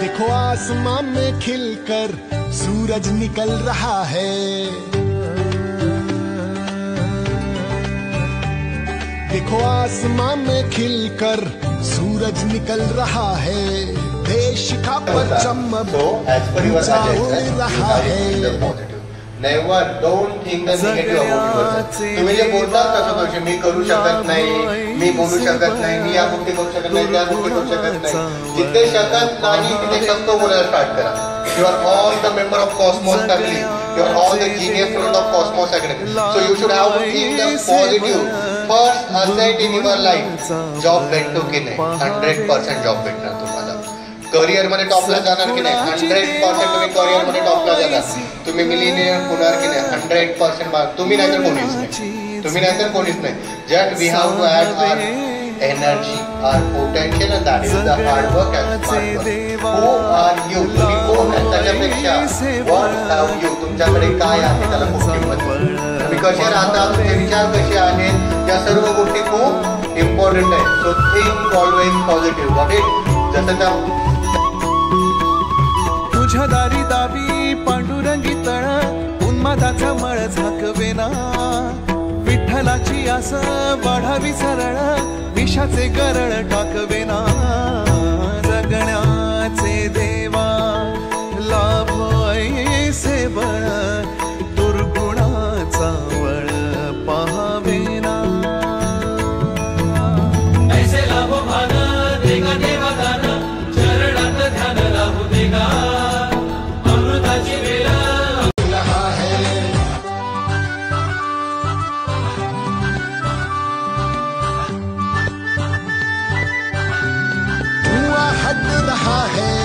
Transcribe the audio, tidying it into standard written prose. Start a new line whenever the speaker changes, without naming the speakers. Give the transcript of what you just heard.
देखो आसमां में खिलकर सूरज निकल रहा है। देखो आसमां में खिलकर सूरज निकल रहा है। देश का परचम अब ऊंचा उड़ रहा है।
Never, don't think the negative about yourself. तुम्ही जे बोलता तसं मी करू शकत नाही, मी बोलू शकत नाही, मी या गोष्टी करू शकत नाही, त्या गोष्टी करू शकत नाही. जिथे शकत नाही तिथे शकतो बोलायला स्टार्ट करा. You are all the member of Cosmos family. You are all the genius student of Cosmos Academy. So you should have to think the positive. First asset in your life. Job भेटतो की नाही? 100% job भेटणार तुम्हाला. Career मध्ये टॉपला जाणार की नाही? 100% तुम्ही करिअर मध्ये टॉपला जाणार. तुम्ही मिलियनियर होणार की नाही? 100% तुम्ही नाही तर कोणीच नाही. तुम्ही नाही तर कोणीच नाही. Just we have to add our energy, our potential, and that is the hard work and smart work. Who are you? तुम्ही कोण आहे त्याच्यापेक्षा व्हॉट हॅव यू? तुमच्याकडे काय आहे त्याला खूप किंमत आहे. तुम्ही कसे राहता, तुमचे विचार कसे आहेत, या सर्व गोष्टी खूप इम्पॉर्टंट आहेत. So think always positive. Got it? जसं त्या
तुझ्या दारी दावी पांडुरंगी तळ उन्मादाचा मळ झाकवेना. विठ्ठलाची आस वाढावी सरळ विषाचे गरळ टाकवेना. जगण्याचे देवा लाभ ऐसे बळ दुर्गुणाचा वळ पाहावेना. ऐसे लाभ भान देगा देवा दान चरणात ध्यान लाभू देगा. अमृताची वेळ
रहा है। धुआं हट रहा है।